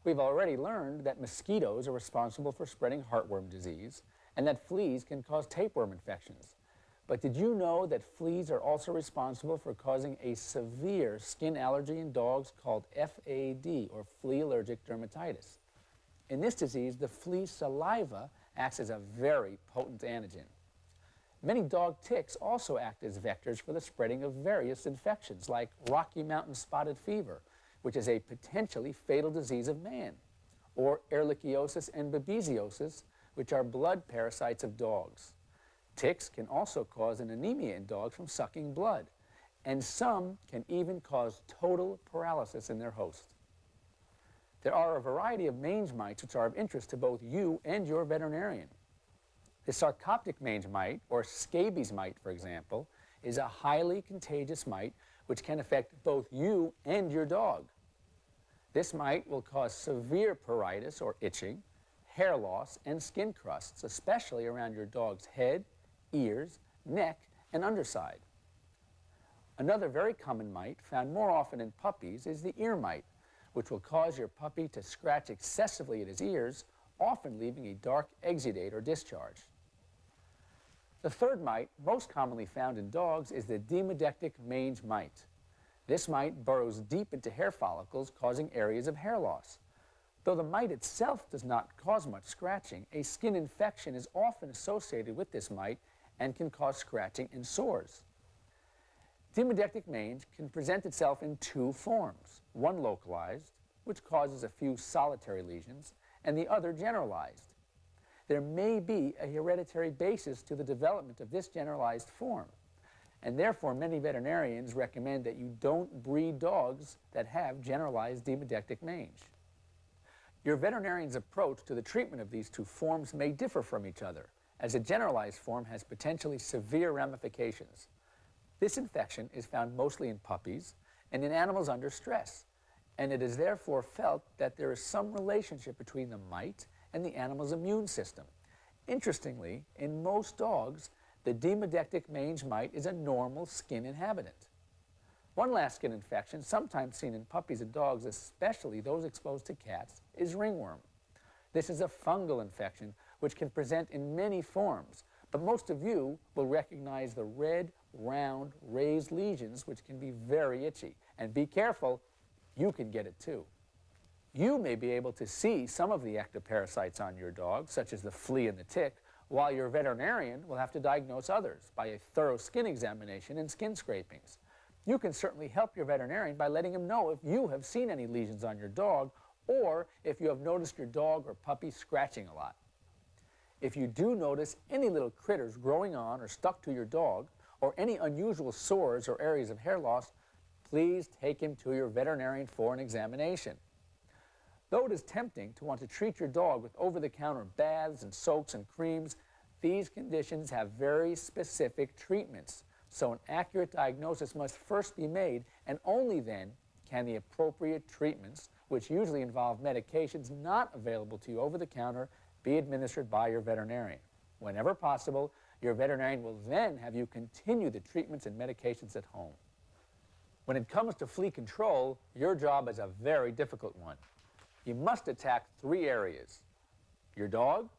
We've already learned that mosquitoes are responsible for spreading heartworm disease and that fleas can cause tapeworm infections. But did you know that fleas are also responsible for causing a severe skin allergy in dogs called FAD, or flea allergic dermatitis? In this disease, the flea's saliva acts as a very potent antigen. Many dog ticks also act as vectors for the spreading of various infections like Rocky Mountain spotted fever, which is a potentially fatal disease of man, or ehrlichiosis and babesiosis, which are blood parasites of dogs. Ticks can also cause an anemia in dogs from sucking blood, and some can even cause total paralysis in their host. There are a variety of mange mites which are of interest to both you and your veterinarian. The sarcoptic mange mite, or scabies mite, for example, is a highly contagious mite which can affect both you and your dog. This mite will cause severe pruritus, or itching, hair loss, and skin crusts, especially around your dog's head, ears, neck, and underside. Another very common mite, found more often in puppies, is the ear mite, which will cause your puppy to scratch excessively at his ears, often leaving a dark exudate or discharge. The third mite, most commonly found in dogs, is the demodectic mange mite. This mite burrows deep into hair follicles, causing areas of hair loss. Though the mite itself does not cause much scratching, a skin infection is often associated with this mite and can cause scratching and sores. Demodectic mange can present itself in two forms, one localized, which causes a few solitary lesions, and the other generalized. There may be a hereditary basis to the development of this generalized form, and therefore many veterinarians recommend that you don't breed dogs that have generalized demodectic mange. Your veterinarian's approach to the treatment of these two forms may differ from each other, as a generalized form has potentially severe ramifications. This infection is found mostly in puppies and in animals under stress, and it is therefore felt that there is some relationship between the mite and the animal's immune system. Interestingly, in most dogs, the demodectic mange mite is a normal skin inhabitant. One last skin infection, sometimes seen in puppies and dogs, especially those exposed to cats, is ringworm. This is a fungal infection which can present in many forms, but most of you will recognize the red, round, raised lesions which can be very itchy. And be careful, you can get it too. You may be able to see some of the ectoparasites on your dog, such as the flea and the tick, while your veterinarian will have to diagnose others by a thorough skin examination and skin scrapings. You can certainly help your veterinarian by letting him know if you have seen any lesions on your dog or if you have noticed your dog or puppy scratching a lot. If you do notice any little critters growing on or stuck to your dog, or any unusual sores or areas of hair loss, please take him to your veterinarian for an examination. Though it is tempting to want to treat your dog with over-the-counter baths and soaks and creams, these conditions have very specific treatments. So an accurate diagnosis must first be made, and only then can the appropriate treatments, which usually involve medications not available to you over the counter, be administered by your veterinarian. Whenever possible, your veterinarian will then have you continue the treatments and medications at home. When it comes to flea control, your job is a very difficult one. You must attack three areas: your dog,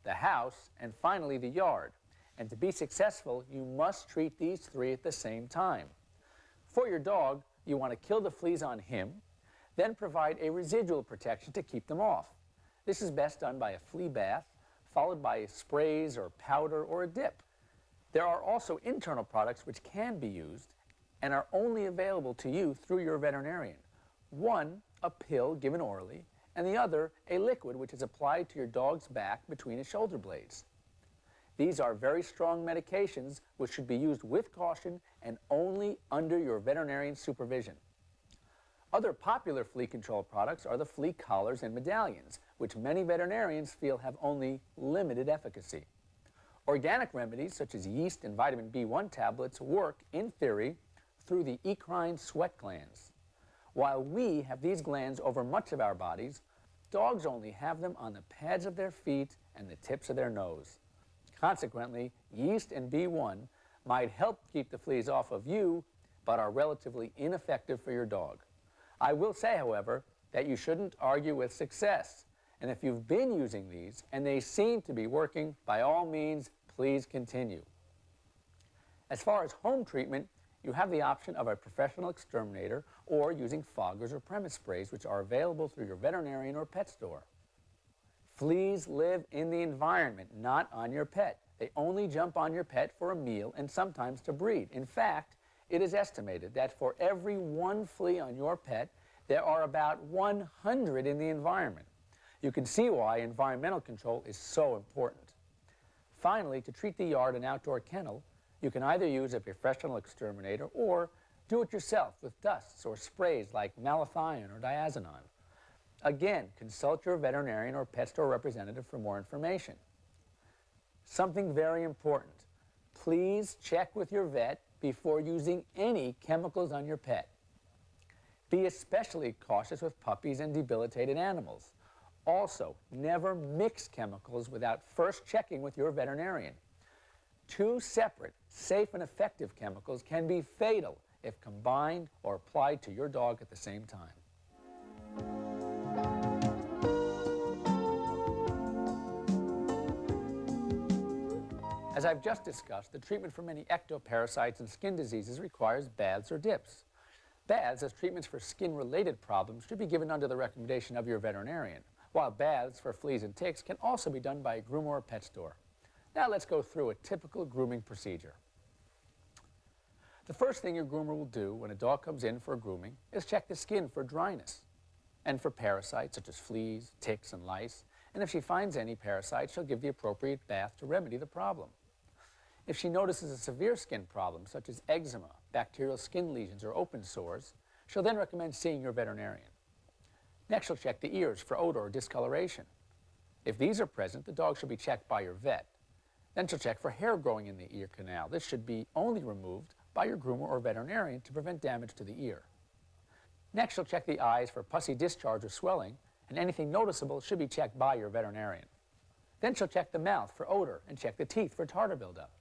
the house, and finally the yard. And to be successful, you must treat these three at the same time. For your dog, you want to kill the fleas on him, then provide a residual protection to keep them off. This is best done by a flea bath, followed by sprays or powder or a dip. There are also internal products which can be used and are only available to you through your veterinarian. One, a pill given orally, and the other a liquid which is applied to your dog's back between his shoulder blades. These are very strong medications which should be used with caution and only under your veterinarian's supervision. Other popular flea control products are the flea collars and medallions, which many veterinarians feel have only limited efficacy. Organic remedies such as yeast and vitamin B1 tablets work, in theory, through the eccrine sweat glands. While we have these glands over much of our bodies, dogs only have them on the pads of their feet and the tips of their nose. Consequently, yeast and B1 might help keep the fleas off of you, but are relatively ineffective for your dog. I will say, however, that you shouldn't argue with success. And if you've been using these and they seem to be working, by all means, please continue. As far as home treatment, you have the option of a professional exterminator or using foggers or premise sprays, which are available through your veterinarian or pet store. Fleas live in the environment, not on your pet. They only jump on your pet for a meal and sometimes to breed. In fact, it is estimated that for every one flea on your pet, there are about 100 in the environment. You can see why environmental control is so important. Finally, to treat the yard and outdoor kennel, you can either use a professional exterminator or do it yourself with dusts or sprays like malathion or diazinon. Again, consult your veterinarian or pet store representative for more information. Something very important. Please check with your vet before using any chemicals on your pet. Be especially cautious with puppies and debilitated animals. Also, never mix chemicals without first checking with your veterinarian. Two separate, safe and effective chemicals can be fatal if combined or applied to your dog at the same time. As I've just discussed, the treatment for many ectoparasites and skin diseases requires baths or dips. Baths as treatments for skin-related problems should be given under the recommendation of your veterinarian, while baths for fleas and ticks can also be done by a groomer or pet store. Now let's go through a typical grooming procedure. The first thing your groomer will do when a dog comes in for a grooming is check the skin for dryness and for parasites such as fleas, ticks, and lice, and if she finds any parasites, she'll give the appropriate bath to remedy the problem. If she notices a severe skin problem, such as eczema, bacterial skin lesions, or open sores, she'll then recommend seeing your veterinarian. Next, she'll check the ears for odor or discoloration. If these are present, the dog should be checked by your vet. Then she'll check for hair growing in the ear canal. This should be only removed by your groomer or veterinarian to prevent damage to the ear. Next, she'll check the eyes for pussy discharge or swelling, and anything noticeable should be checked by your veterinarian. Then she'll check the mouth for odor and check the teeth for tartar buildup.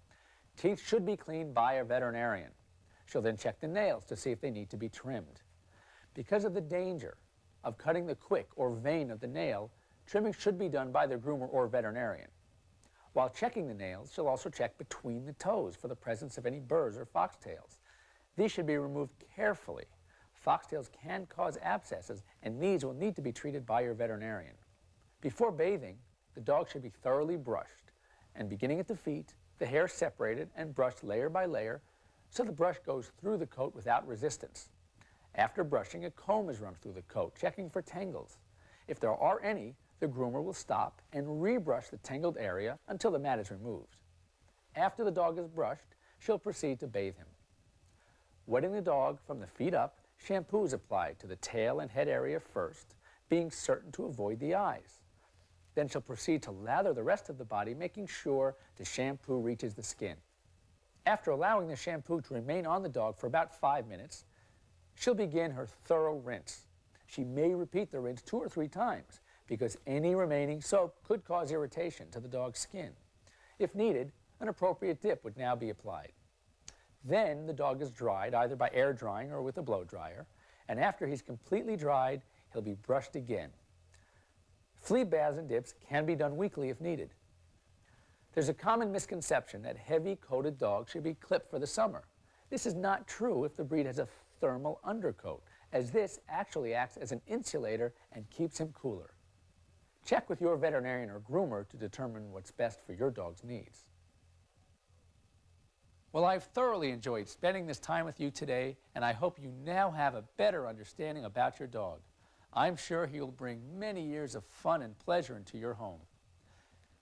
Teeth should be cleaned by a veterinarian. She'll then check the nails to see if they need to be trimmed. Because of the danger of cutting the quick or vein of the nail, trimming should be done by the groomer or veterinarian. While checking the nails, she'll also check between the toes for the presence of any burrs or foxtails. These should be removed carefully. Foxtails can cause abscesses, and these will need to be treated by your veterinarian. Before bathing, the dog should be thoroughly brushed, and beginning at the feet, the hair separated and brushed layer by layer so the brush goes through the coat without resistance. After brushing, a comb is run through the coat, checking for tangles. If there are any, the groomer will stop and rebrush the tangled area until the mat is removed. After the dog is brushed, she'll proceed to bathe him. Wetting the dog from the feet up, shampoo is applied to the tail and head area first, being certain to avoid the eyes. Then she'll proceed to lather the rest of the body, making sure the shampoo reaches the skin. After allowing the shampoo to remain on the dog for about 5 minutes, she'll begin her thorough rinse. She may repeat the rinse 2 or 3 times because any remaining soap could cause irritation to the dog's skin. If needed, an appropriate dip would now be applied. Then the dog is dried either by air drying or with a blow dryer, and after he's completely dried, he'll be brushed again. Flea baths and dips can be done weekly if needed. There's a common misconception that heavy-coated dogs should be clipped for the summer. This is not true if the breed has a thermal undercoat, as this actually acts as an insulator and keeps him cooler. Check with your veterinarian or groomer to determine what's best for your dog's needs. Well, I've thoroughly enjoyed spending this time with you today, and I hope you now have a better understanding about your dog. I'm sure he will bring many years of fun and pleasure into your home.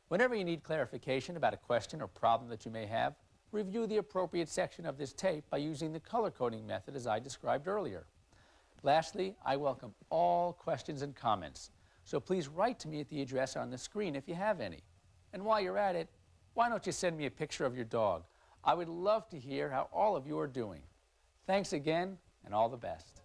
Whenever you need clarification about a question or problem that you may have, review the appropriate section of this tape by using the color coding method as I described earlier. Lastly, I welcome all questions and comments, so please write to me at the address on the screen if you have any. And while you're at it, why don't you send me a picture of your dog? I would love to hear how all of you are doing. Thanks again, and all the best.